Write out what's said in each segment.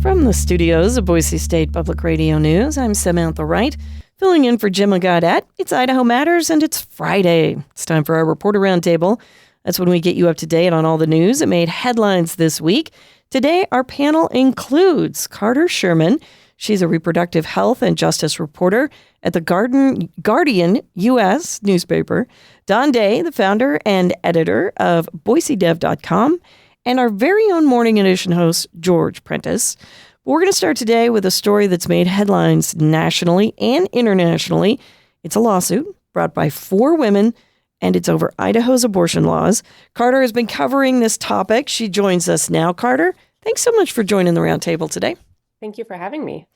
From the studios of Boise State Public Radio News, I'm Samantha Wright, filling in for Jim Gaudette. It's Idaho Matters, and it's Friday. It's time for our Reporter Roundtable. That's when we get you up to date on all the news that made headlines this week. Today, our panel includes Carter Sherman. She's a reproductive health and justice reporter at the Guardian U.S. newspaper. Don Day, the founder and editor of BoiseDev.com. And our very own Morning Edition host, George Prentice. We're going to start today with a story that's made headlines nationally and internationally. It's a lawsuit brought by 4 women, and it's over Idaho's abortion laws. Carter has been covering this topic. She joins us now. Carter, thanks so much for joining the roundtable today. Thank you for having me.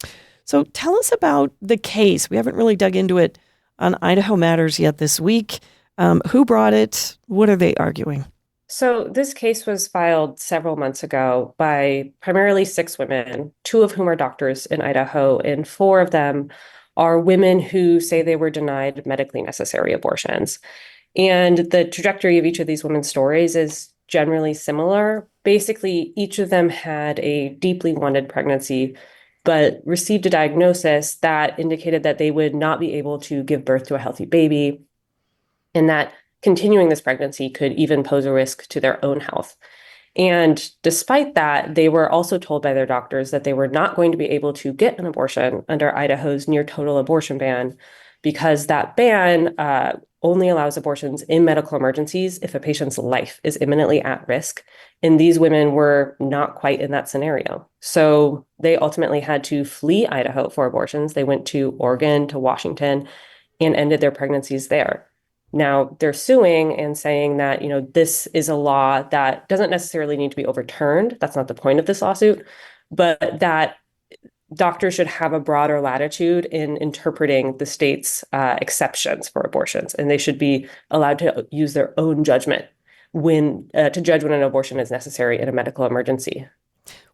So tell us about the case. We haven't really dug into it on Idaho Matters yet this week. Who brought it? What are they arguing? So this case was filed several months ago by primarily 6 women, 2 of whom are doctors in Idaho, and 4 of them are women who say they were denied medically necessary abortions. And the trajectory of each of these women's stories is generally similar. Basically, each of them had a deeply wanted pregnancy, but received a diagnosis that indicated that they would not be able to give birth to a healthy baby, and that continuing this pregnancy could even pose a risk to their own health. And despite that, they were also told by their doctors that they were not going to be able to get an abortion under Idaho's near total abortion ban, because that ban only allows abortions in medical emergencies if a patient's life is imminently at risk. And these women were not quite in that scenario. So they ultimately had to flee Idaho for abortions. They went to Oregon, to Washington, and ended their pregnancies there. Now they're suing and saying that, this is a law that doesn't necessarily need to be overturned. That's not the point of this lawsuit, but that doctors should have a broader latitude in interpreting the state's exceptions for abortions, and they should be allowed to use their own judgment to judge when an abortion is necessary in a medical emergency.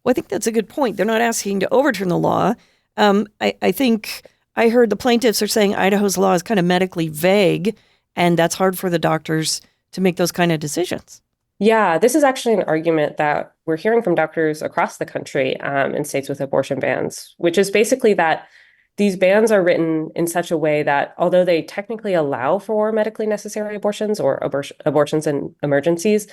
Well, I think that's a good point. They're not asking to overturn the law. I think I heard the plaintiffs are saying Idaho's law is kind of medically vague, and that's hard for the doctors to make those kind of decisions. Yeah, this is actually an argument that we're hearing from doctors across the country in states with abortion bans, which is basically that these bans are written in such a way that although they technically allow for medically necessary abortions or abortions in emergencies,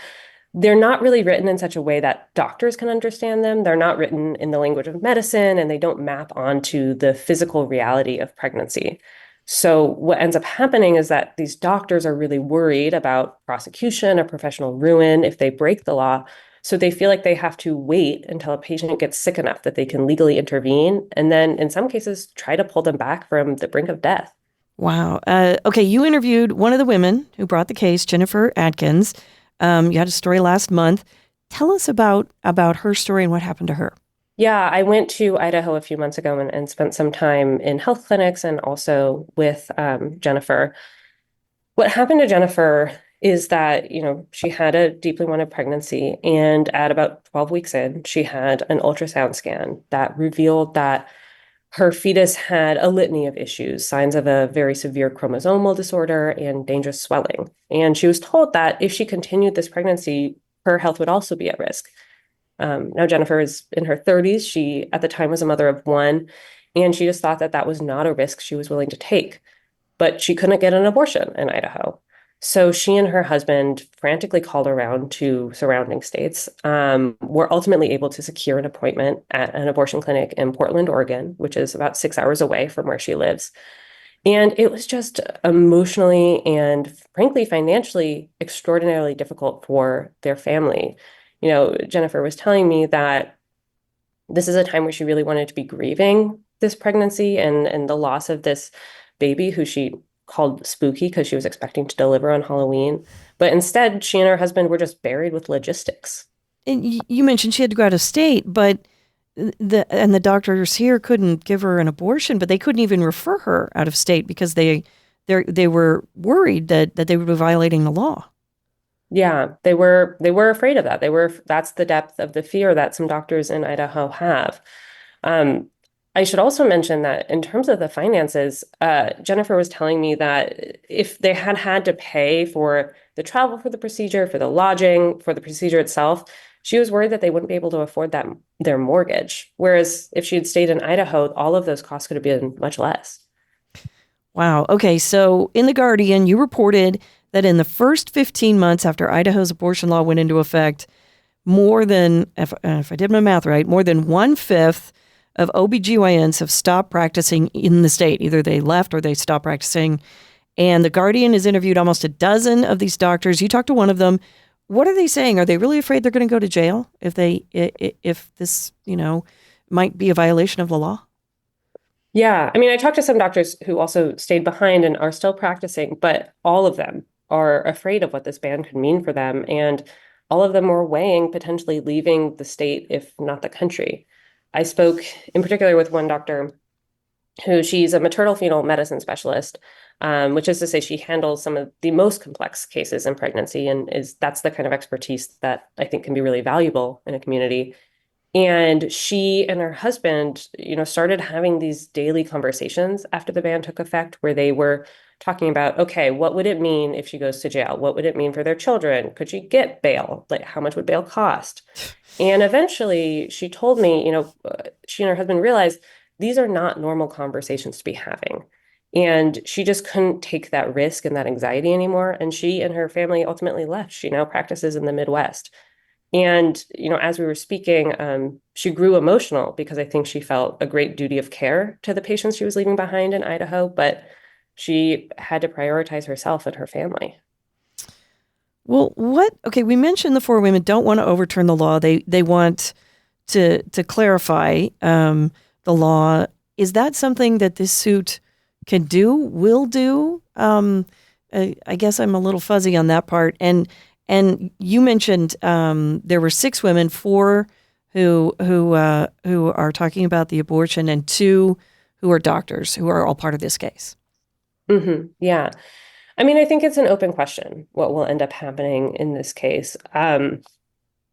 they're not really written in such a way that doctors can understand them. They're not written in the language of medicine, and they don't map onto the physical reality of pregnancy. So what ends up happening is that these doctors are really worried about prosecution or professional ruin if they break the law. So they feel like they have to wait until a patient gets sick enough that they can legally intervene, and then in some cases try to pull them back from the brink of death. Wow. Okay, you interviewed one of the women who brought the case, Jennifer Adkins. You had a story last month. Tell us about her story and what happened to her. Yeah, I went to Idaho a few months ago and spent some time in health clinics and also with Jennifer. What happened to Jennifer is that, she had a deeply wanted pregnancy, and at about 12 weeks in, she had an ultrasound scan that revealed that her fetus had a litany of issues, signs of a very severe chromosomal disorder and dangerous swelling. And she was told that if she continued this pregnancy, her health would also be at risk. Now, Jennifer is in her 30s. She, at the time, was a mother of 1, and she just thought that that was not a risk she was willing to take. But she couldn't get an abortion in Idaho. So she and her husband frantically called around to surrounding states, were ultimately able to secure an appointment at an abortion clinic in Portland, Oregon, which is about 6 hours away from where she lives. And it was just emotionally and, frankly, financially extraordinarily difficult for their family. Jennifer was telling me that this is a time where she really wanted to be grieving this pregnancy and the loss of this baby who she called Spooky because she was expecting to deliver on Halloween. But instead, she and her husband were just buried with logistics. And you mentioned she had to go out of state, but the doctors here couldn't give her an abortion, but they couldn't even refer her out of state because they were worried that they would be violating the law. Yeah, they were afraid of that. That's the depth of the fear that some doctors in Idaho have. I should also mention that in terms of the finances, Jennifer was telling me that if they had to pay for the travel for the procedure, for the lodging, for the procedure itself, she was worried that they wouldn't be able to afford their mortgage. Whereas if she had stayed in Idaho, all of those costs could have been much less. Wow. Okay. So in The Guardian, you reported that in the first 15 months after Idaho's abortion law went into effect, more than, if I did my math right, more than 1/5 of OBGYNs have stopped practicing in the state. Either they left or they stopped practicing. And The Guardian has interviewed almost a dozen of these doctors. You talked to one of them. What are they saying? Are they really afraid they're going to go to jail if this, might be a violation of the law? Yeah. I mean, I talked to some doctors who also stayed behind and are still practicing, but all of them are afraid of what this ban could mean for them. And all of them were weighing potentially leaving the state, if not the country. I spoke in particular with one doctor who she's a maternal fetal medicine specialist, which is to say she handles some of the most complex cases in pregnancy, and that's the kind of expertise that I think can be really valuable in a community. And she and her husband, started having these daily conversations after the ban took effect, where they were talking about, okay, what would it mean if she goes to jail? What would it mean for their children? Could she get bail? Like, how much would bail cost? And eventually she told me, she and her husband realized these are not normal conversations to be having. And she just couldn't take that risk and that anxiety anymore. And she and her family ultimately left. She now practices in the Midwest. And, as we were speaking, she grew emotional because I think she felt a great duty of care to the patients she was leaving behind in Idaho, but she had to prioritize herself and her family. Well, we mentioned the four women don't want to overturn the law. They want to clarify the law. Is that something that this suit can do, will do? I guess I'm a little fuzzy on that part. And you mentioned there were 6 women, 4 who are talking about the abortion, and 2 who are doctors who are all part of this case. Mm-hmm. Yeah. I mean, I think it's an open question what will end up happening in this case.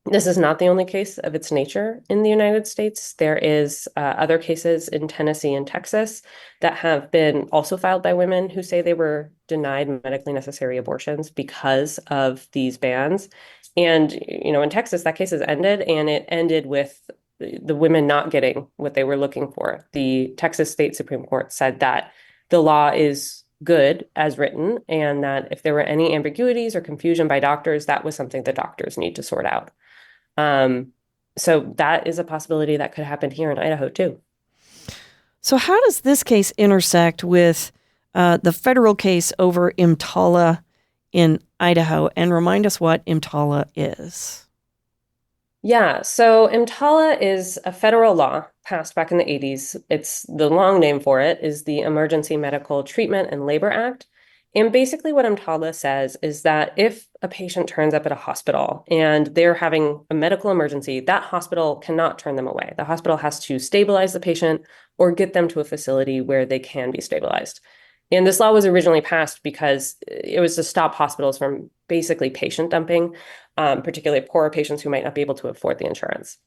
This is not the only case of its nature in the United States. There is other cases in Tennessee and Texas that have been also filed by women who say they were denied medically necessary abortions because of these bans. And, in Texas, that case has ended, and it ended with the women not getting what they were looking for. The Texas State Supreme Court said that the law is good as written, and that if there were any ambiguities or confusion by doctors, that was something the doctors need to sort out. So that is a possibility that could happen here in Idaho too. So how does this case intersect with the federal case over EMTALA in Idaho? And remind us what EMTALA is. Yeah, so EMTALA is a federal law passed back in the 80s. It's the long name for it is the Emergency Medical Treatment and Labor Act. And basically what EMTALA says is that if a patient turns up at a hospital and they're having a medical emergency, that hospital cannot turn them away. The hospital has to stabilize the patient or get them to a facility where they can be stabilized. And this law was originally passed because it was to stop hospitals from basically patient dumping, particularly poorer patients who might not be able to afford the insurance.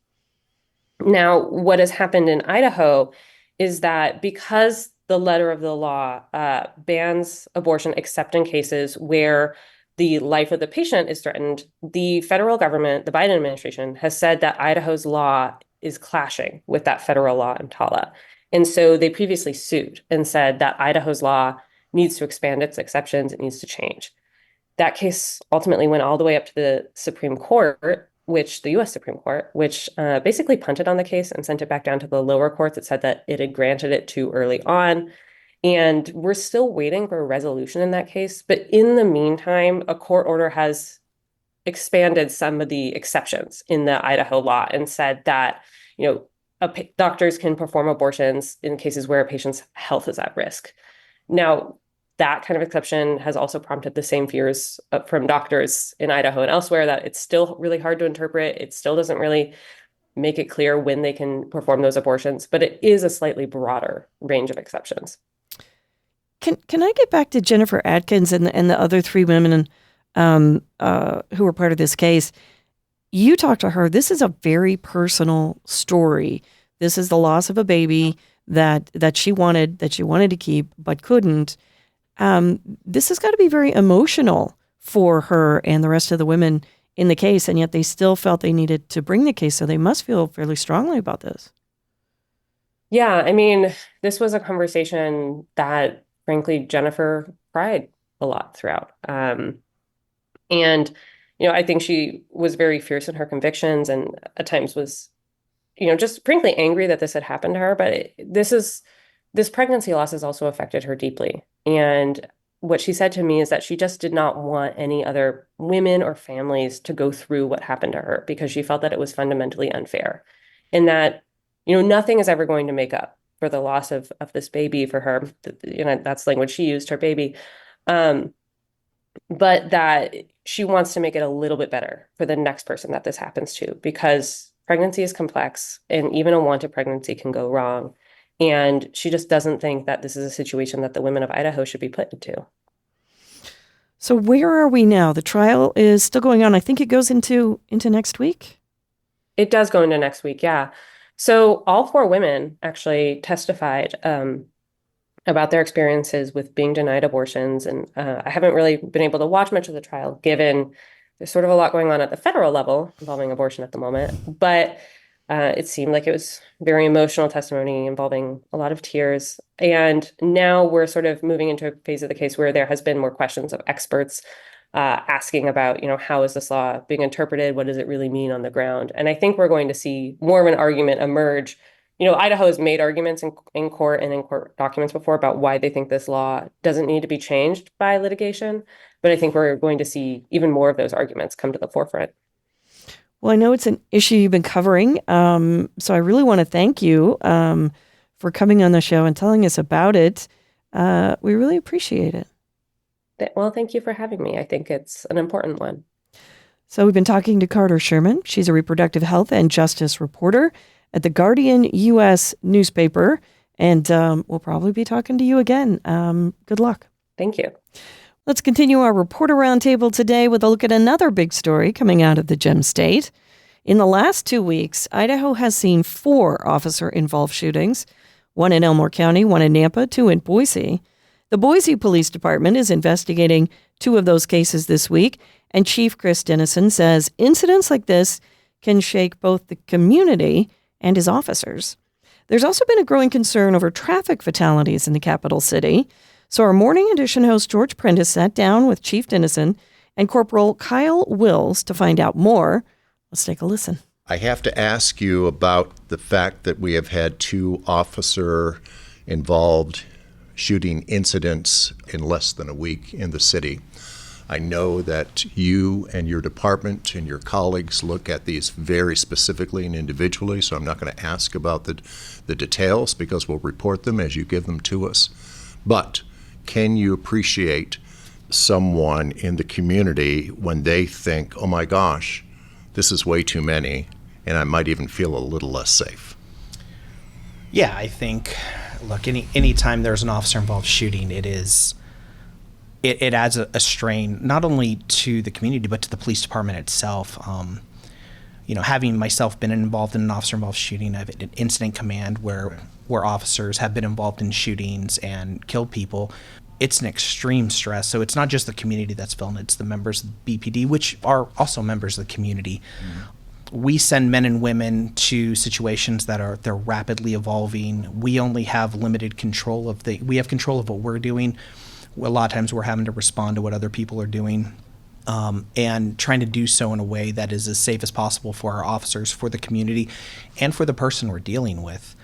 Now, what has happened in Idaho is that because the letter of the law bans abortion except in cases where the life of the patient is threatened, the federal government, the Biden administration, has said that Idaho's law is clashing with that federal law EMTALA. And so they previously sued and said that Idaho's law needs to expand its exceptions, it needs to change. That case ultimately went all the way up to the Supreme Court, the U.S. Supreme Court, which basically punted on the case and sent it back down to the lower courts. It said that it had granted it too early on. And we're still waiting for a resolution in that case. But in the meantime, a court order has expanded some of the exceptions in the Idaho law and said that, doctors can perform abortions in cases where a patient's health is at risk. Now, that kind of exception has also prompted the same fears from doctors in Idaho and elsewhere that it's still really hard to interpret. It still doesn't really make it clear when they can perform those abortions, but it is a slightly broader range of exceptions. Can I get back to Jennifer Adkins and the other 3 women who were part of this case? You talked to her. This is a very personal story. This is the loss of a baby that she wanted to keep but couldn't. This has got to be very emotional for her and the rest of the women in the case, and yet they still felt they needed to bring the case. So they must feel fairly strongly about this. Yeah, I mean, this was a conversation that, frankly, Jennifer cried a lot throughout. And, I think she was very fierce in her convictions and at times was, just frankly angry that this had happened to her. But this pregnancy loss has also affected her deeply. And what she said to me is that she just did not want any other women or families to go through what happened to her because she felt that it was fundamentally unfair and that, nothing is ever going to make up for the loss of this baby for her. That's the language she used, her baby. But that she wants to make it a little bit better for the next person that this happens to, because pregnancy is complex and even a wanted pregnancy can go wrong. And she just doesn't think that this is a situation that the women of Idaho should be put into. So where are we now? The trial is still going on. I think it goes into next week. It does go into next week, yeah. So all 4 women actually testified about their experiences with being denied abortions. And I haven't really been able to watch much of the trial, given there's sort of a lot going on at the federal level involving abortion at the moment. But it seemed like it was very emotional testimony involving a lot of tears. And now we're sort of moving into a phase of the case where there has been more questions of experts asking about, how is this law being interpreted? What does it really mean on the ground? And I think we're going to see more of an argument emerge. Idaho has made arguments in court and in court documents before about why they think this law doesn't need to be changed by litigation. But I think we're going to see even more of those arguments come to the forefront. Well, I know it's an issue you've been covering, so I really want to thank you for coming on the show and telling us about it. We really appreciate it. Well, thank you for having me. I think it's an important one. So we've been talking to Carter Sherman. She's a reproductive health and justice reporter at the Guardian U.S. newspaper, and we'll probably be talking to you again. Good luck. Thank you. Let's continue our Reporter Roundtable today with a look at another big story coming out of the Gem State. In the last 2 weeks, Idaho has seen 4 officer-involved shootings, 1 in Elmore County, 1 in Nampa, 2 in Boise. The Boise Police Department is investigating 2 of those cases this week, and Chief Chris Dennison says incidents like this can shake both the community and his officers. There's also been a growing concern over traffic fatalities in the capital city. So our Morning Edition host George Prentice sat down with Chief Dennison and Corporal Kyle Wills to find out more. Let's take a listen. I have to ask you about the fact that we have had 2 officer-involved shooting incidents in less than a week in the city. I know that you and your department and your colleagues look at these very specifically and individually, so I'm not going to ask about the details because we'll report them as you give them to us. But can you appreciate someone in the community when they think, oh my gosh, this is way too many, and I might even feel a little less safe? Yeah, I think, look, any time there's an officer-involved shooting, it adds a strain not only to the community but to the police department itself. Having myself been involved in an officer-involved shooting, I've had an incident command where officers have been involved in shootings and killed people. It's an extreme stress. So it's not just the community that's feeling it, it's the members of the BPD, which are also members of the community. Mm-hmm. We send men and women to situations they're rapidly evolving. We only have limited control we have control of what we're doing. A lot of times we're having to respond to what other people are doing, and trying to do so in a way that is as safe as possible for our officers, for the community, and for the person we're dealing with.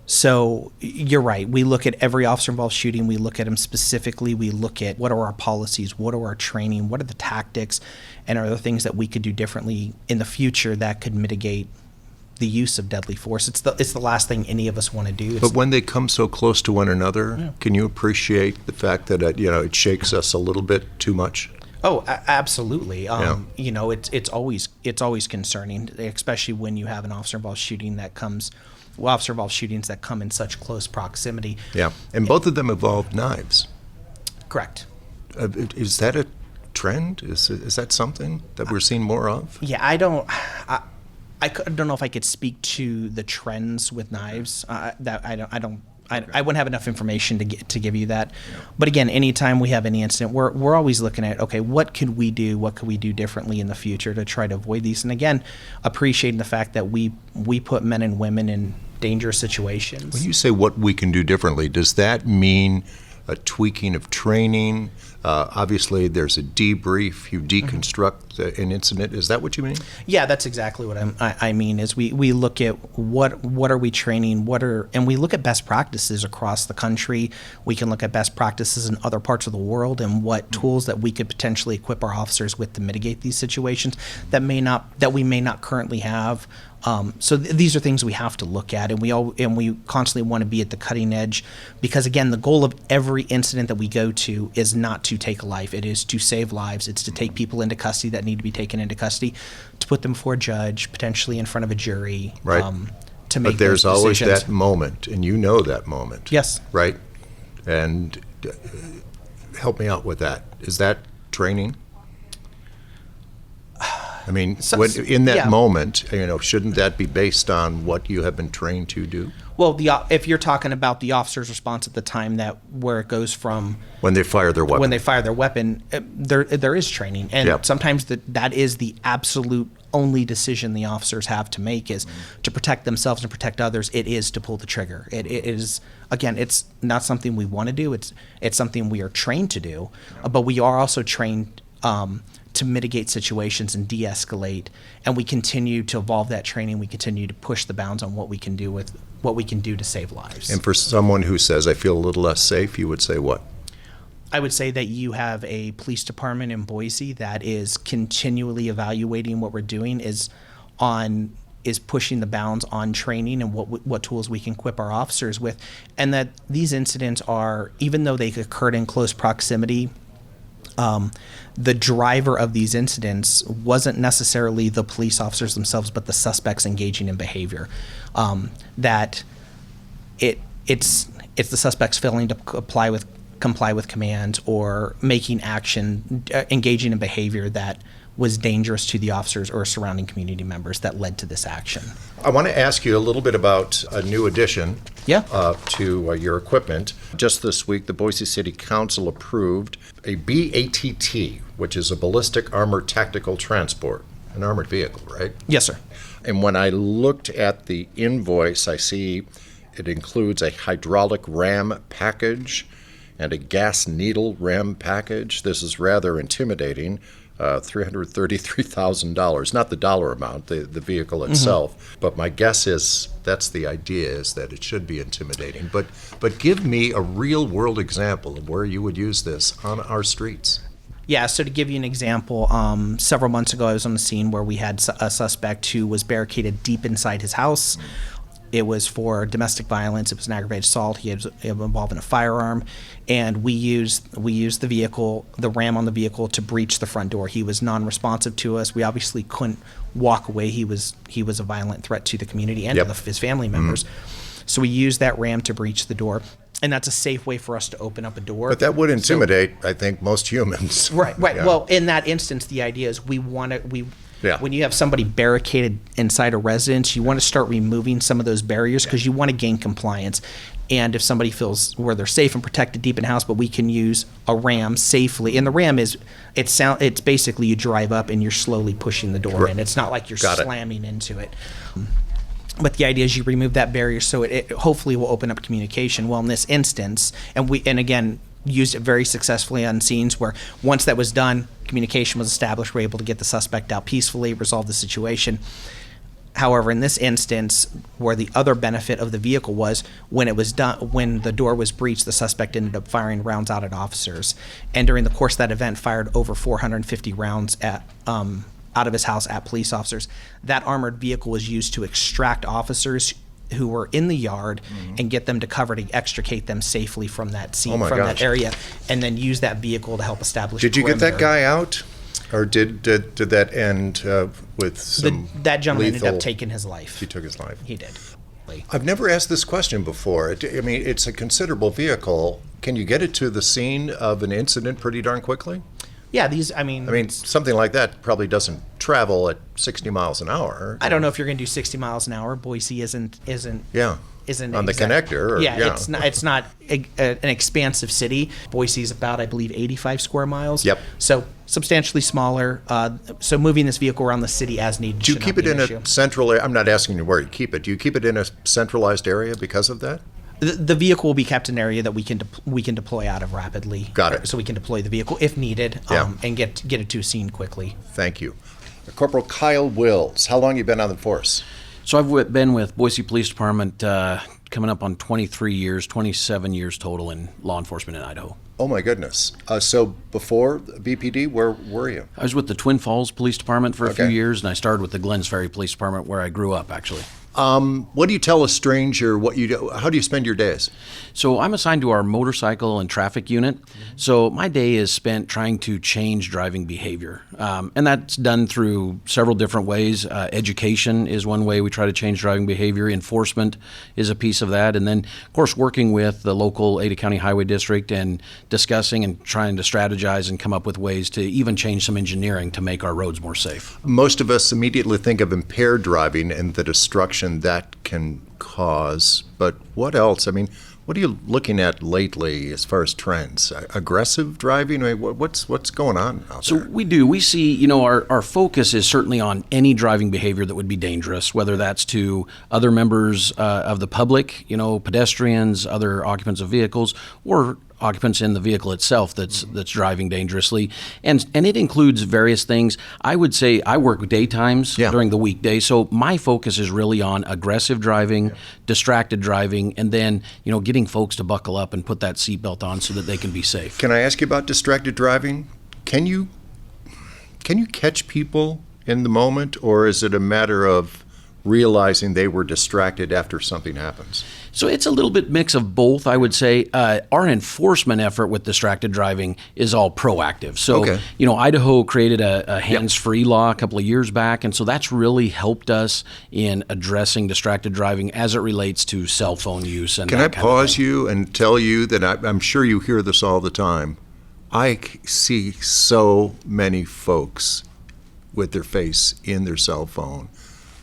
So you're right. We look at every officer-involved shooting. We look at them specifically. We look at what are our policies, what are our training, what are the tactics, and are there things that we could do differently in the future that could mitigate the use of deadly force. It's the last thing any of us want to do. But when they come so close to one another, yeah. Can you appreciate the fact that it shakes us a little bit too much? Oh, absolutely. It's always concerning, especially when you have an officer-involved shooting officer-involved shootings that come in such close proximity. Yeah, and both of them involved knives. Correct. Is that a trend? Is that something that we're seeing more of? Yeah, I don't know if I could speak to the trends with knives. I I wouldn't have enough information to give you that. But again, anytime we have any incident, we're always looking at, okay, what could we do? What could we do differently in the future to try to avoid these? And again, appreciating the fact that we put men and women in dangerous situations. When you say what we can do differently, does that mean a tweaking of training? Obviously, there's a debrief. You deconstruct an incident. Is that what you mean? Yeah, that's exactly what I mean. Is we look at what are we training? And we look at best practices across the country. We can look at best practices in other parts of the world and what tools that we could potentially equip our officers with to mitigate these situations that we may not currently have. So these are things we have to look at, and we constantly want to be at the cutting edge, because again, the goal of every incident that we go to is not to take a life. It is to save lives. It's to take people into custody that need to be taken into custody, to put them before a judge, potentially in front of a jury. Right. To make But there's those always decisions. that moment, and you know that moment. Yes. Right? And help me out with that. Is that training? I mean, in that moment, shouldn't that be based on what you have been trained to do? Well, if you're talking about the officer's response at the time, where it goes from when they fire their weapon. There is training, and Yep. sometimes that is the absolute only decision the officers have to make, is to protect themselves and protect others. It is to pull the trigger. It is, again, it's not something we want to do. It's something we are trained to do, but we are also trained to mitigate situations and de-escalate, and we continue to evolve that training. We continue to push the bounds on what we can do to save lives. And for someone who says, I feel a little less safe, you would say what? I would say that you have a police department in Boise that is continually evaluating what we're doing, is pushing the bounds on training and what tools we can equip our officers with, and that these incidents are, even though they occurred in close proximity, the driver of these incidents wasn't necessarily the police officers themselves, but the suspects engaging in behavior. That it's the suspects failing to comply with commands, or making action, engaging in behavior that was dangerous to the officers or surrounding community members that led to this action. I want to ask you a little bit about a new addition to your equipment. Just this week, the Boise City Council approved a BATT, which is a ballistic armored tactical transport, an armored vehicle, right? Yes, sir. And when I looked at the invoice, I see it includes a hydraulic ram package and a gas needle ram package. This is rather intimidating. $333,000, not the dollar amount, the vehicle itself. But my guess is that's the idea, is that it should be intimidating. But give me a real world example of where you would use this on our streets. Yeah, so to give you an example, several months ago I was on the scene where we had a suspect who was barricaded deep inside his house. It was for domestic violence. It was an aggravated assault. He was involved in a firearm, and we used the vehicle, the ram on the vehicle, to breach the front door. He was non-responsive to us. We obviously couldn't walk away. He was a violent threat to the community and to his family members. So we used that ram to breach the door, and that's a safe way for us to open up a door. But that would intimidate, I think, most humans. Right. Yeah. Well, in that instance, the idea is when you have somebody barricaded inside a residence, you want to start removing some of those barriers, because you want to gain compliance. And if somebody feels where they're safe and protected deep in the house, but we can use a ram safely. And the ram it's basically you drive up and you're slowly pushing the door in. It's not like you're slamming into it. But the idea is you remove that barrier, so it hopefully will open up communication. Well, in this instance, and again, used it very successfully on scenes where once that was done, communication was established, we're able to get the suspect out peacefully, resolve the situation. However, in this instance, where the other benefit of the vehicle was, when it was done, when the door was breached, the suspect ended up firing rounds out at officers, and during the course of that event fired over 450 rounds at out of his house at police officers. That armored vehicle was used to extract officers who were in the yard and get them to cover to extricate them safely from that scene, that area, and then use that vehicle to help establish. Did you get that guy out, or did that end with some that gentleman lethal... ended up taking his life. He took his life. He did. I've never asked this question before. I mean, it's a considerable vehicle. Can you get it to the scene of an incident pretty darn quickly? Yeah, I mean, something like that probably doesn't travel at 60 miles an hour. I don't know if you're going to do 60 miles an hour. Boise isn't. Yeah. isn't on the connector. Or, yeah, it's not an expansive city. Boise is about, I believe, 85 square miles. Yep. So substantially smaller. So moving this vehicle around the city as needed. Do you keep it in a central area? I'm not asking you where you keep it. Do you keep it in a centralized area because of that? The vehicle will be kept in an area that we can deploy out of rapidly. Got it. So we can deploy the vehicle if needed, and get it to a scene quickly. Thank you. Corporal Kyle Wills, how long have you been on the force? So I've been with Boise Police Department coming up on 23 years, 27 years total in law enforcement in Idaho. Oh my goodness. So before BPD, where were you? I was with the Twin Falls Police Department for a few Okay. years, and I started with the Glens Ferry Police Department where I grew up, actually. What do you tell a stranger what you do? How do you spend your days? So I'm assigned to our motorcycle and traffic unit. So my day is spent trying to change driving behavior. And that's done through several different ways. Education is one way we try to change driving behavior. Enforcement is a piece of that. And then, of course, working with the local Ada County Highway District and discussing and trying to strategize and come up with ways to even change some engineering to make our roads more safe. Most of us immediately think of impaired driving and the destruction that can cause. But what else? I mean, what are you looking at lately as far as trends? Aggressive driving? I mean, what's going on out So there? we see, our focus is certainly on any driving behavior that would be dangerous, whether that's to other members of the public, pedestrians, other occupants of vehicles, or occupants in the vehicle itself that's driving dangerously. And it includes various things. I would say I work daytimes during the weekday, so my focus is really on aggressive driving, distracted driving, and then, getting folks to buckle up and put that seatbelt on so that they can be safe. Can I ask you about distracted driving? Can you catch people in the moment, or is it a matter of realizing they were distracted after something happens? So it's a little bit mix of both, I would say. Our enforcement effort with distracted driving is all proactive. So, Okay. Idaho created a hands-free law a couple of years back, and so that's really helped us in addressing distracted driving as it relates to cell phone use. And Can I that kind of pause thing. you and tell you that I'm sure you hear this all the time. I see so many folks with their face in their cell phone,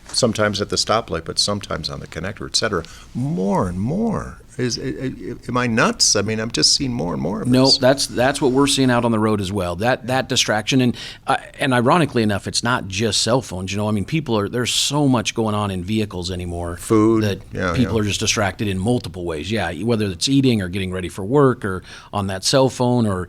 sometimes at the stoplight, but sometimes on the connector, et cetera. More and more. Am I nuts? I mean, I'm just seeing more and more of No, this. that's what we're seeing out on the road as well. That distraction, and ironically enough, it's not just cell phones. There's so much going on in vehicles anymore. Food, that people are just distracted in multiple ways. Yeah, whether it's eating or getting ready for work or on that cell phone or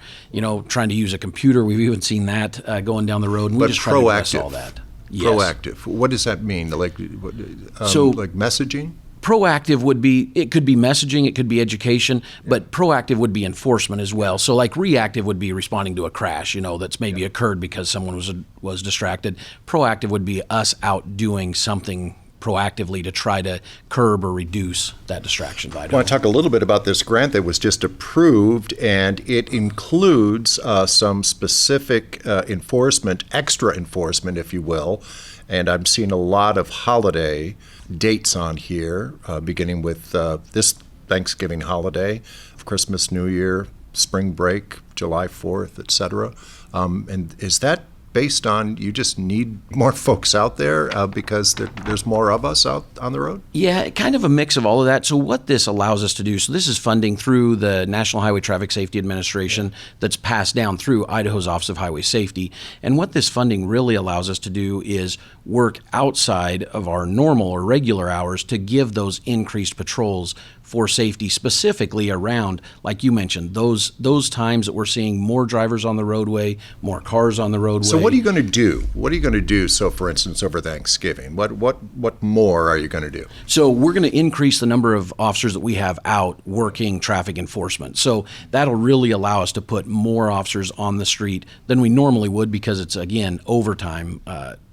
trying to use a computer. We've even seen that going down the road, and we But just try to address proactive. all that. Yes. Proactive. What does that mean? Like messaging? Proactive it could be messaging, it could be education, but proactive would be enforcement as well. So like reactive would be responding to a crash, that's maybe occurred because someone was distracted. Proactive would be us out doing something proactively to try to curb or reduce that distraction by I want to talk a little bit about this grant that was just approved, and it includes some specific enforcement, extra enforcement, if you will. And I'm seeing a lot of holiday dates on here, beginning with this Thanksgiving holiday, Christmas, New Year, spring break, July 4th, et cetera. And is that based on you just need more folks out there because there's more of us out on the road? Yeah, kind of a mix of all of that. So what this allows us to do, so this is funding through the National Highway Traffic Safety Administration that's passed down through Idaho's Office of Highway Safety. And what this funding really allows us to do is work outside of our normal or regular hours to give those increased patrols for safety, specifically around, like you mentioned, those times that we're seeing more drivers on the roadway, more cars on the roadway. So what are you going to do? What are you going to do? So, for instance, over Thanksgiving, what more are you going to do? So we're going to increase the number of officers that we have out working traffic enforcement. So that'll really allow us to put more officers on the street than we normally would, because it's, again, overtime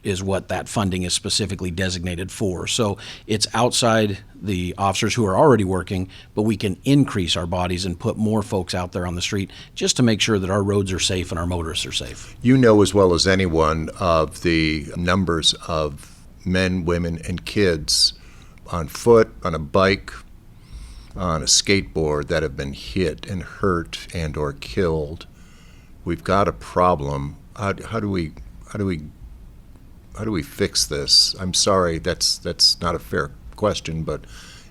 is what that funding is specifically designated for. So it's outside the officers who are already working, but we can increase our bodies and put more folks out there on the street just to make sure that our roads are safe and our motorists are safe. You know as well as anyone of the numbers of men, women, and kids on foot, on a bike, on a skateboard that have been hit and hurt and or killed. We've got a problem. How do we fix this? I'm sorry, that's not a fair question, but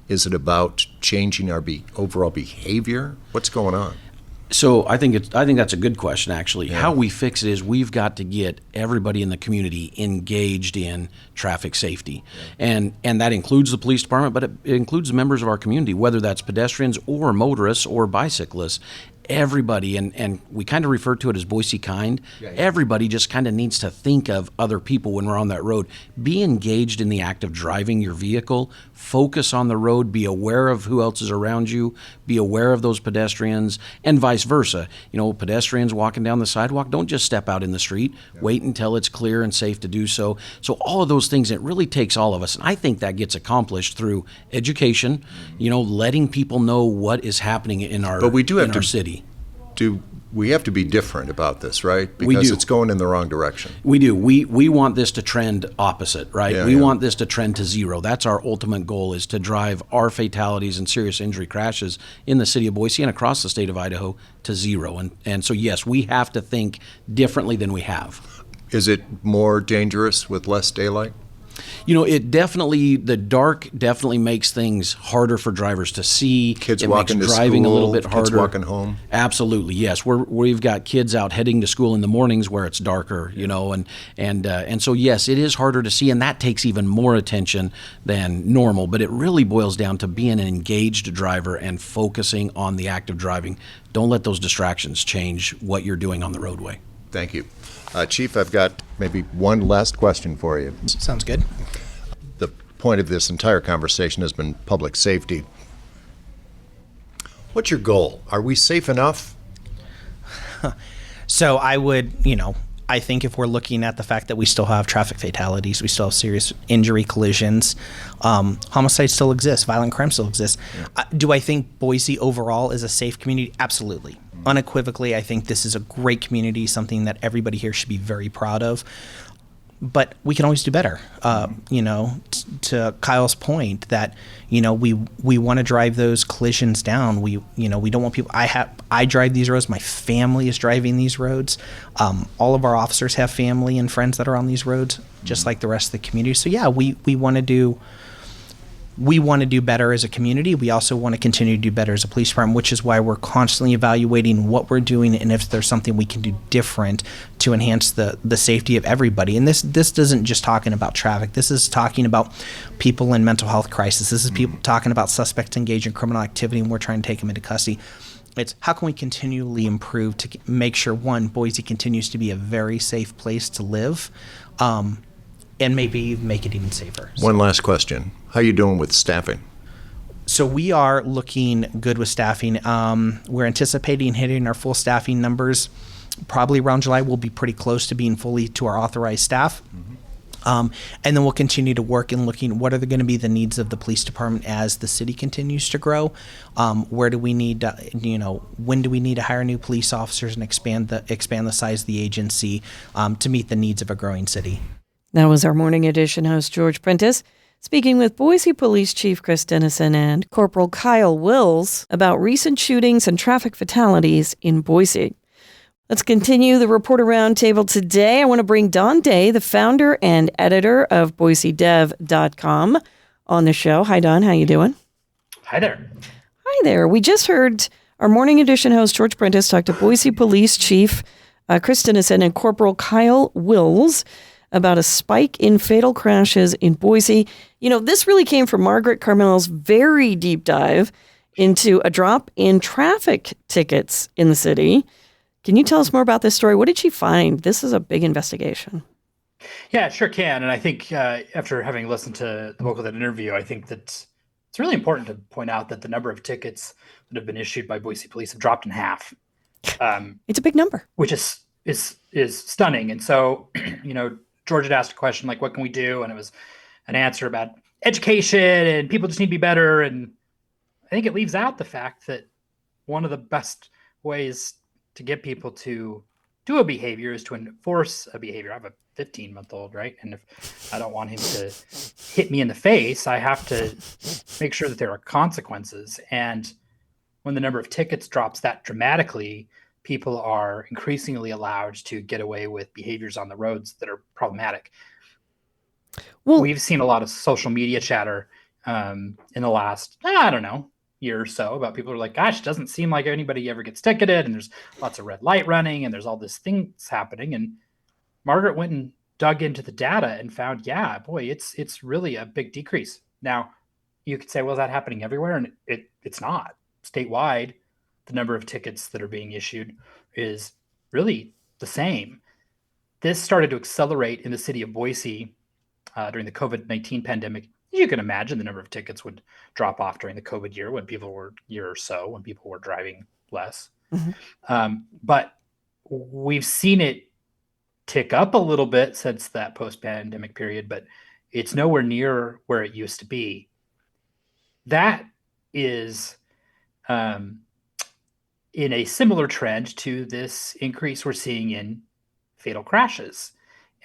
Is it about changing our overall behavior? What's going on? So I think that's a good question, actually. Yeah. How we fix it is we've got to get everybody in the community engaged in traffic safety. Yeah. And that includes the police department, but it includes members of our community, whether that's pedestrians or motorists or bicyclists. Everybody, and we kind of refer to it as Boise kind. Yeah. Everybody just kind of needs to think of other people when we're on that road. Be engaged in the act of driving your vehicle. Focus on the road. Be aware of who else is around you. Be aware of those pedestrians, and vice versa. Pedestrians walking down the sidewalk, don't just step out in the street. Yeah. Wait until it's clear and safe to do so. So all of those things, it really takes all of us. And I think that gets accomplished through education, letting people know what is happening in our, but we do have our city. We have to be different about this, right? Because it's going in the wrong direction. We do. We want this to trend opposite, right? Yeah, we want this to trend to zero. That's our ultimate goal, is to drive our fatalities and serious injury crashes in the city of Boise and across the state of Idaho to zero. And so, yes, we have to think differently than we have. Is it more dangerous with less daylight? The dark definitely makes things harder for drivers to see. Kids it walking makes to driving school, a little bit harder. Kids walking home. Absolutely, yes. We've got kids out heading to school in the mornings where it's darker, and so yes, it is harder to see, and that takes even more attention than normal. But it really boils down to being an engaged driver and focusing on the act of driving. Don't let those distractions change what you're doing on the roadway. Thank you. Chief, I've got maybe one last question for you. Sounds good. The point of this entire conversation has been public safety. What's your goal? Are we safe enough? So I think if we're looking at the fact that we still have traffic fatalities, we still have serious injury collisions, homicides still exist, violent crime still exists. Yeah. Do I think Boise overall is a safe community? Absolutely. Unequivocally, I think this is a great community, something that everybody here should be very proud of. But we can always do better. To Kyle's point that, we want to drive those collisions down. We don't want people. I drive these roads. My family is driving these roads. All of our officers have family and friends that are on these roads, just like the rest of the community. So yeah, we want to do. We want to do better as a community. We also want to continue to do better as a police department, which is why we're constantly evaluating what we're doing and if there's something we can do different to enhance the safety of everybody. And this isn't just talking about traffic. This is talking about people in mental health crisis. This is people talking about suspects engaged in criminal activity, and we're trying to take them into custody. It's how can we continually improve to make sure, one, Boise continues to be a very safe place to live, and maybe make it even safer. One last question. How are you doing with staffing? So we are looking good with staffing. We're anticipating hitting our full staffing numbers. Probably around July, we'll be pretty close to being fully to our authorized staff. Mm-hmm. And then we'll continue to work in looking what are going to be the needs of the police department as the city continues to grow. Where do we need to, when do we need to hire new police officers and expand the size of the agency to meet the needs of a growing city? That was our Morning Edition host, George Prentice, speaking with Boise Police Chief Chris Dennison and Corporal Kyle Wills about recent shootings and traffic fatalities in Boise. Let's continue the Reporter Roundtable today. I want to bring Don Day, the founder and editor of BoiseDev.com, on the show. Hi, Don. How you doing? Hi there. Hi there. We just heard our Morning Edition host, George Prentice, talk to Boise Police Chief Chris Dennison and Corporal Kyle Wills about a spike in fatal crashes in Boise. This really came from Margaret Carmel's very deep dive into a drop in traffic tickets in the city. Can you tell us more about this story? What did she find? This is a big investigation. Yeah, sure can. And I think after having listened to the bulk of that interview, I think that it's really important to point out that the number of tickets that have been issued by Boise police have dropped in half. It's a big number. Which is stunning. And so, George had asked a question like, what can we do? And it was an answer about education and people just need to be better. And I think it leaves out the fact that one of the best ways to get people to do a behavior is to enforce a behavior. I have a 15-month-old, right? And if I don't want him to hit me in the face, I have to make sure that there are consequences. And when the number of tickets drops that dramatically, people are increasingly allowed to get away with behaviors on the roads that are problematic. Well, we've seen a lot of social media chatter in the last, I don't know, year or so about people who are like, gosh, it doesn't seem like anybody ever gets ticketed, and there's lots of red light running, and there's all this things happening. And Margaret went and dug into the data and found, yeah, boy, it's really a big decrease. Now, you could say, well, is that happening everywhere? And it's not. Statewide, the number of tickets that are being issued is really the same. This started to accelerate in the city of Boise during the COVID-19 pandemic. You can imagine the number of tickets would drop off during the COVID year when people were driving less. But we've seen it tick up a little bit since that post-pandemic period, but it's nowhere near where it used to be. That is in a similar trend to this increase we're seeing in fatal crashes.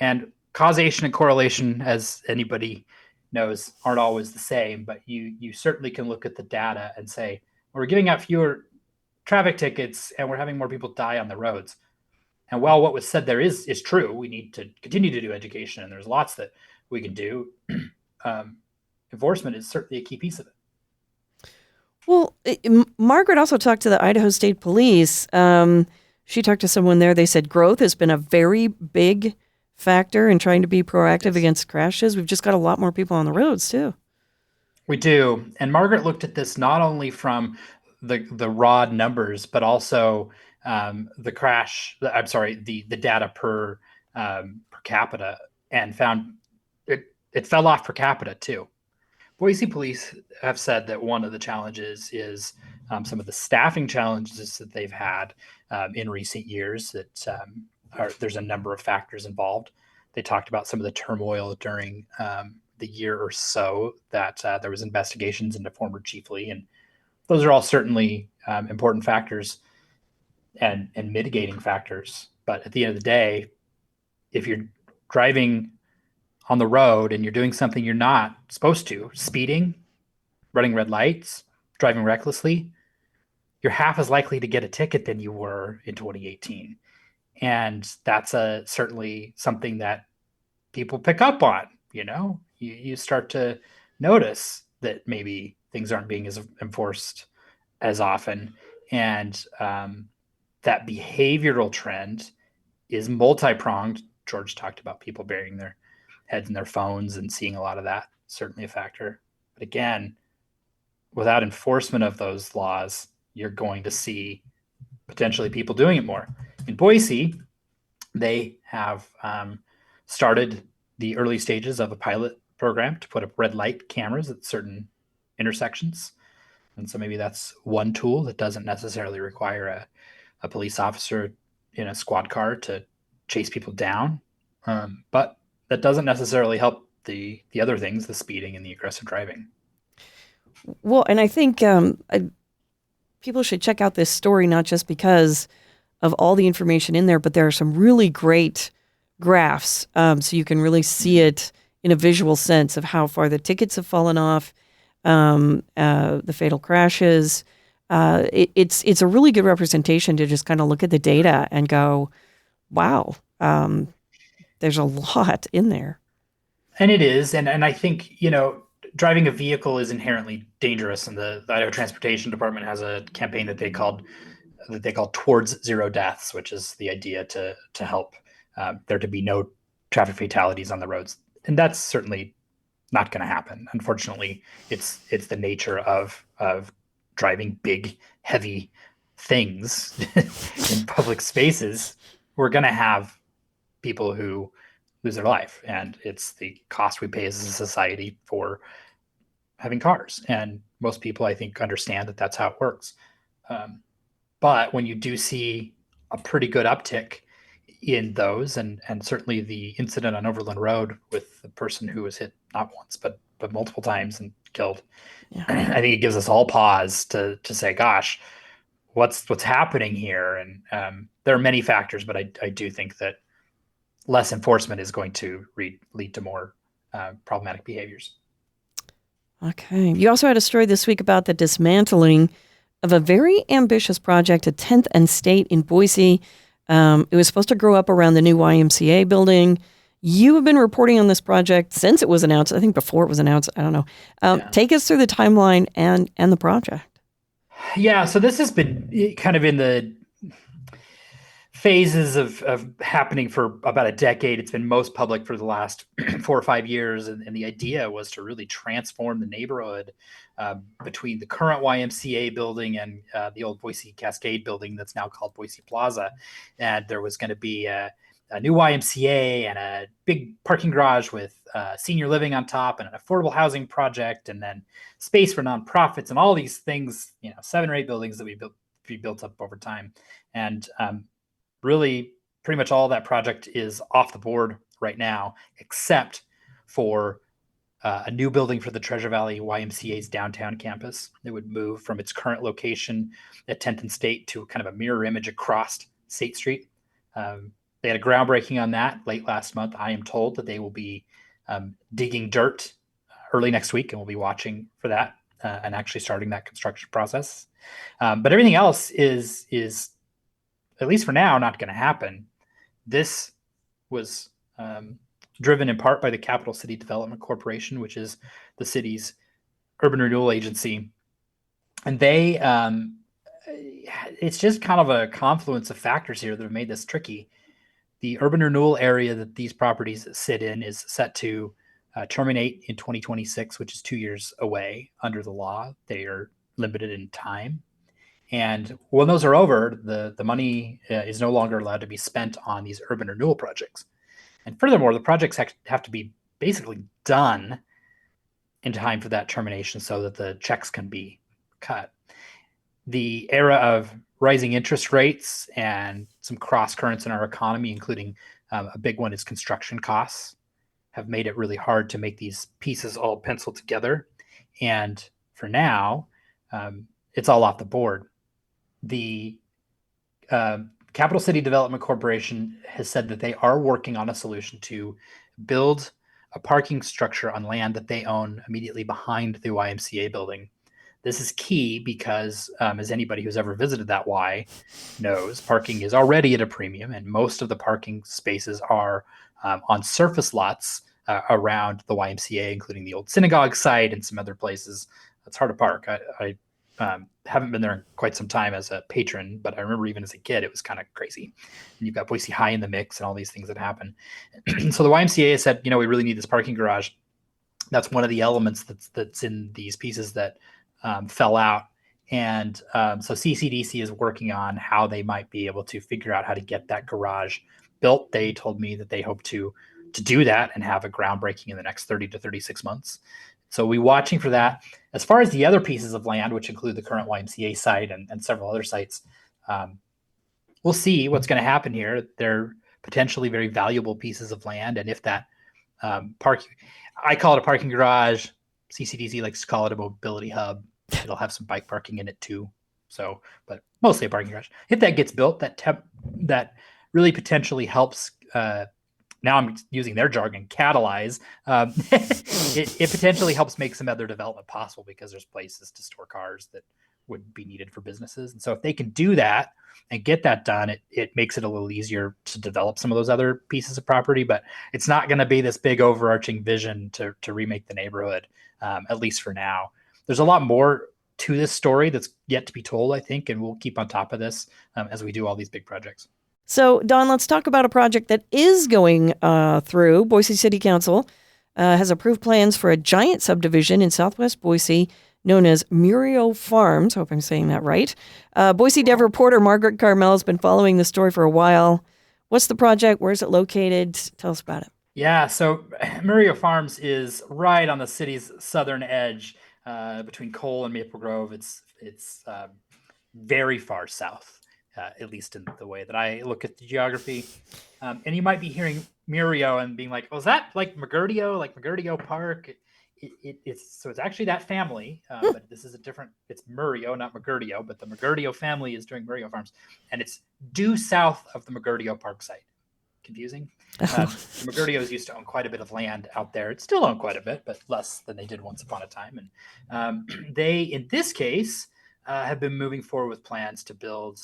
And causation and correlation, as anybody knows, aren't always the same, but you certainly can look at the data and say, we're giving out fewer traffic tickets and we're having more people die on the roads. And while what was said there is true, we need to continue to do education, and there's lots that we can do. Enforcement is certainly a key piece of it. Well, Margaret also talked to the Idaho State Police. She talked to someone there. They said growth has been a very big factor in trying to be proactive against crashes. We've just got a lot more people on the roads, too. We do. And Margaret looked at this not only from the raw numbers, but also the data per capita, and found it fell off per capita, too. Boise police have said that one of the challenges is some of the staffing challenges that they've had in recent years. There's a number of factors involved. They talked about some of the turmoil during the year or so that there was investigations into former Chief Lee, and those are all certainly important factors and mitigating factors. But at the end of the day, if you're driving on the road and you're doing something you're not supposed to, speeding, running red lights, driving recklessly, you're half as likely to get a ticket than you were in 2018. And that's certainly something that people pick up on. You start to notice that maybe things aren't being as enforced as often. And that behavioral trend is multi-pronged. George talked about people burying their heads in their phones and seeing a lot of that, certainly a factor. But again, without enforcement of those laws, you're going to see potentially people doing it more. In Boise, they have started the early stages of a pilot program to put up red light cameras at certain intersections. And so maybe that's one tool that doesn't necessarily require a police officer in a squad car to chase people down. But that doesn't necessarily help the other things, the speeding and the aggressive driving. Well, and I think people should check out this story, not just because of all the information in there, but there are some really great graphs, so you can really see it in a visual sense of how far the tickets have fallen off, the fatal crashes. It's a really good representation to just kind of look at the data and go, wow, there's a lot in there. And it is. And I think, driving a vehicle is inherently dangerous. And the Idaho Transportation Department has a campaign that they call Towards Zero Deaths, which is the idea to help there to be no traffic fatalities on the roads. And that's certainly not going to happen. Unfortunately, it's the nature of driving big, heavy things in public spaces. We're going to have people who lose their life, and it's the cost we pay as a society for having cars. And most people, I think, understand that that's how it works. But when you do see a pretty good uptick in those, and certainly the incident on Overland Road with the person who was hit not once but multiple times and killed, yeah. I think it gives us all pause to say, gosh, what's happening here? And there are many factors, but I do think that less enforcement is going to lead to more problematic behaviors. Okay. You also had a story this week about the dismantling of a very ambitious project at 10th and State in Boise. It was supposed to grow up around the new YMCA building. You have been reporting on this project since it was announced. I think before it was announced. I don't know. Take us through the timeline and the project. Yeah, so this has been kind of in the phases of happening for about a decade. It's been most public for the last 4 or 5 years. And the idea was to really transform the neighborhood between the current YMCA building and the old Boise Cascade building that's now called Boise Plaza. And there was going to be a new YMCA and a big parking garage with senior living on top and an affordable housing project, and then space for nonprofits and all these things, 7 or 8 buildings that we built up over time. And really, pretty much all that project is off the board right now, except for a new building for the Treasure Valley YMCA's downtown campus. It would move from its current location at 10th and State to kind of a mirror image across State Street. They had a groundbreaking on that late last month. I am told that they will be digging dirt early next week, and we'll be watching for that and actually starting that construction process. But everything else is at least for now, not going to happen. This was driven in part by the Capital City Development Corporation, which is the city's urban renewal agency. And they, it's just kind of a confluence of factors here that have made this tricky. The urban renewal area that these properties sit in is set to terminate in 2026, which is 2 years away under the law. They are limited in time. And when those are over, the money is no longer allowed to be spent on these urban renewal projects. And furthermore, the projects have to be basically done in time for that termination so that the checks can be cut. The era of rising interest rates and some cross currents in our economy, including a big one is construction costs, have made it really hard to make these pieces all pencil together. And for now, it's all off the board. The Capital City Development Corporation has said that they are working on a solution to build a parking structure on land that they own immediately behind the YMCA building. This is key because, as anybody who's ever visited that Y knows, parking is already at a premium, and most of the parking spaces are on surface lots around the YMCA, including the old synagogue site and some other places. It's hard to park. I haven't been there in quite some time as a patron, but I remember even as a kid, it was kind of crazy. And you've got Boise High in the mix and all these things that happen. So the YMCA said, we really need this parking garage. That's one of the elements that's in these pieces that fell out. And so CCDC is working on how they might be able to figure out how to get that garage built. They told me that they hope to do that and have a groundbreaking in the next 30 to 36 months. So we're watching for that. As far as the other pieces of land, which include the current YMCA site and several other sites, we'll see what's going to happen here. They're potentially very valuable pieces of land. And if that I call it a parking garage. CCDC likes to call it a mobility hub. It'll have some bike parking in it too. So, but mostly a parking garage. If that gets built, that really potentially helps. Now I'm using their jargon, catalyze. It potentially helps make some other development possible because there's places to store cars that would be needed for businesses. And so if they can do that and get that done, it makes it a little easier to develop some of those other pieces of property. But it's not going to be this big overarching vision to remake the neighborhood, at least for now. There's a lot more to this story that's yet to be told, I think, and we'll keep on top of this as we do all these big projects. So, Don, let's talk about a project that is going through. Boise City Council has approved plans for a giant subdivision in southwest Boise known as Murillo Farms. Hope I'm saying that right. Boise Dev reporter Margaret Carmel has been following the story for a while. What's the project? Where is it located? Tell us about it. Yeah, so Murillo Farms is right on the city's southern edge between Cole and Maple Grove. It's very far south. At least in the way that I look at the geography. And you might be hearing Murillo and being like, is that like McGurdio, like McGurdio Park? It's actually that family, but this is it's Murillo, not McGurdio, but the McGurdio family is doing Murillo Farms. And it's due south of the McGurdio Park site. Confusing? The McGurdios used to own quite a bit of land out there. It still own quite a bit, but less than they did once upon a time. And they, in this case, have been moving forward with plans to build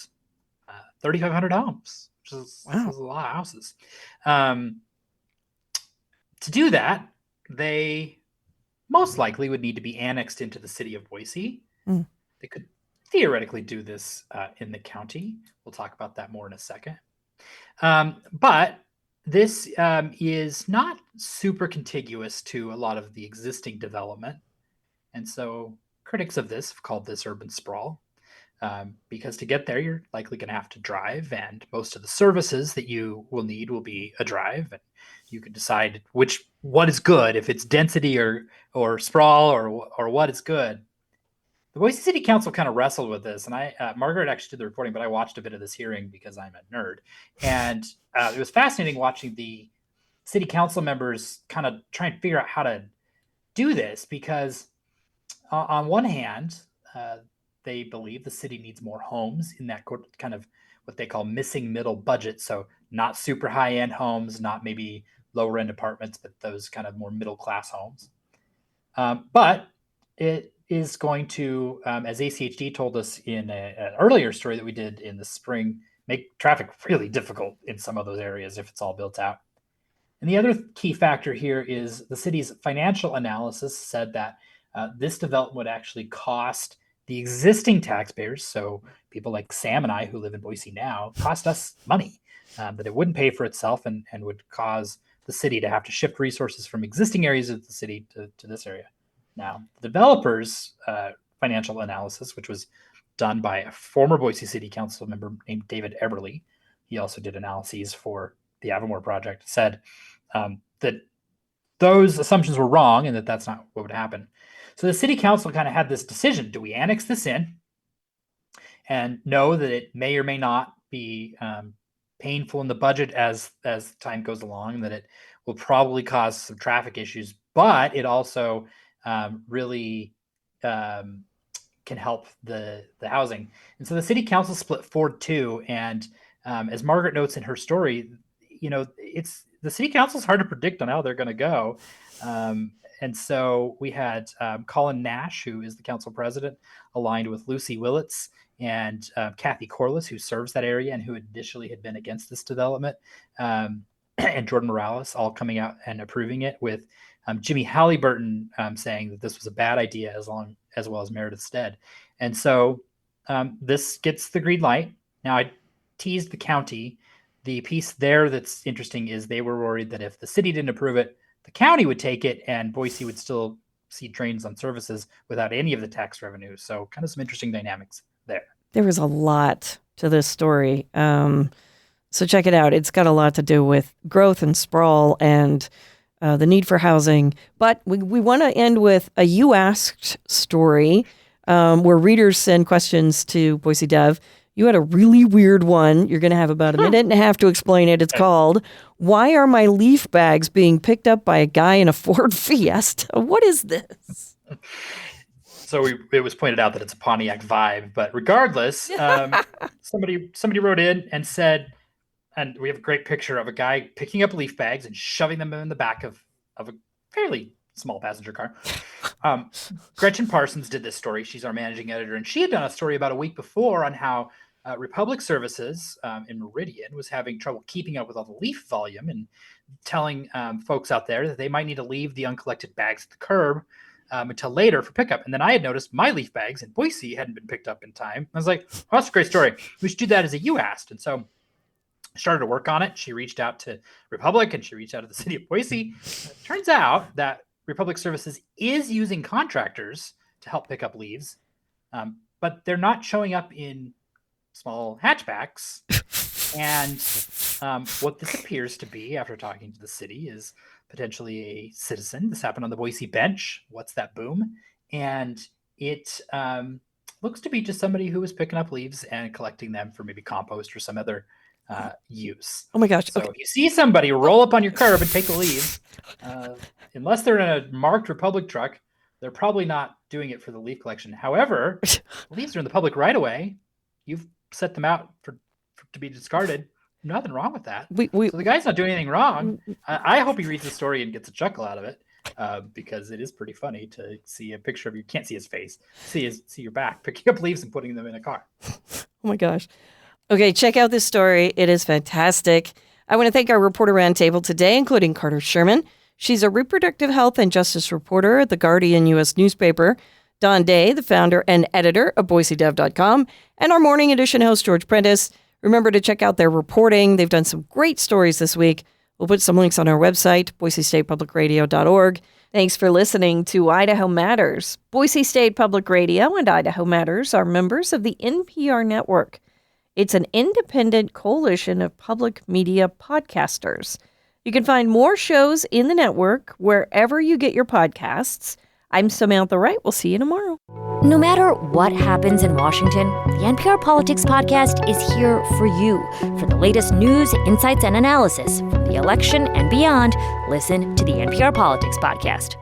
3,500 homes, which is a lot of houses. to do that, they most likely would need to be annexed into the city of Boise. They could theoretically do this in the county. We'll talk about that more in a second. But this is not super contiguous to a lot of the existing development. And so critics of this have called this urban sprawl. Because to get there, you're likely going to have to drive, and most of the services that you will need will be a drive, and you can decide what is good, if it's density or sprawl or what is good. The Boise City Council kind of wrestled with this, and Margaret actually did the reporting, but I watched a bit of this hearing because I'm a nerd, and it was fascinating watching the city council members kind of try and figure out how to do this, because on one hand, they believe the city needs more homes in that kind of what they call missing middle budget. So not super high end homes, not maybe lower end apartments, but those kind of more middle class homes. But it is going to, as ACHD told us in an earlier story that we did in the spring, make traffic really difficult in some of those areas if it's all built out. And the other key factor here is the city's financial analysis said that this development would actually cost the existing taxpayers, so people like Sam and I who live in Boise now, cost us money, that it wouldn't pay for itself and would cause the city to have to shift resources from existing areas of the city to this area. Now, the developers' financial analysis, which was done by a former Boise City Council member named David Eberly, he also did analyses for the Avamore project, said that those assumptions were wrong and that that's not what would happen. So the city council kind of had this decision: do we annex this in and know that it may or may not be painful in the budget as time goes along, and that it will probably cause some traffic issues, but it also really can help the housing? And so the city council split 4-2, and as Margaret notes in her story, it's the city council is hard to predict on how they're going to go. And so we had Colin Nash, who is the council president, aligned with Lucy Willits and Kathy Corliss, who serves that area and who initially had been against this development, and Jordan Morales, all coming out and approving it, with Jimmy Halliburton saying that this was a bad idea, as well as Meredith Stead. And so this gets the green light. Now, I teased the county. The piece there that's interesting is they were worried that if the city didn't approve it, the county would take it and Boise would still see drains on services without any of the tax revenue. So kind of some interesting dynamics there. There was a lot to this story. So check it out. It's got a lot to do with growth and sprawl and the need for housing. But we want to end with a You Asked story where readers send questions to Boise Dev. You had a really weird one. You're going to have about a minute and a half to explain it. It's called, "Why Are My Leaf Bags Being Picked Up by a Guy in a Ford Fiesta?" What is this? So it was pointed out that it's a Pontiac vibe, but regardless, somebody wrote in and said, and we have a great picture of a guy picking up leaf bags and shoving them in the back of a fairly small passenger car. Gretchen Parsons did this story. She's our managing editor, and she had done a story about a week before on how Republic Services in Meridian was having trouble keeping up with all the leaf volume and telling folks out there that they might need to leave the uncollected bags at the curb until later for pickup. And then I had noticed my leaf bags in Boise hadn't been picked up in time. I was like, oh, that's a great story. We should do that as a You Asked. And so I started to work on it. She reached out to Republic and she reached out to the city of Boise. It turns out that Republic Services is using contractors to help pick up leaves, but they're not showing up in small hatchbacks. And what this appears to be, after talking to the city, is potentially a citizen. This happened on the Boise bench. What's that boom? And it looks to be just somebody who was picking up leaves and collecting them for maybe compost or some other use. Oh my gosh. So Okay. if you see somebody roll up on your curb and take the leaves, unless they're in a marked Republic truck, they're probably not doing it for the leaf collection. However, leaves are in the public right of way. You've set them out to be discarded. Nothing wrong with that. So the guy's not doing anything wrong. I hope he reads the story and gets a chuckle out of it, because it is pretty funny to see a picture of you. Can't see his face. See your back, picking up leaves and putting them in a car. Oh my gosh. Okay, check out this story. It is fantastic. I want to thank our Reporter Roundtable today, including Carter Sherman, She's a reproductive health and justice reporter at the Guardian U.S. newspaper. Don Day, the founder and editor of BoiseDev.com, and our morning edition host, George Prentice. Remember to check out their reporting. They've done some great stories this week. We'll put some links on our website, BoiseStatePublicRadio.org. Thanks for listening to Idaho Matters. Boise State Public Radio and Idaho Matters are members of the NPR network. It's an independent coalition of public media podcasters. You can find more shows in the network wherever you get your podcasts. I'm Samantha Wright. We'll see you tomorrow. No matter what happens in Washington, the NPR Politics Podcast is here for you. For the latest news, insights, and analysis from the election and beyond, listen to the NPR Politics Podcast.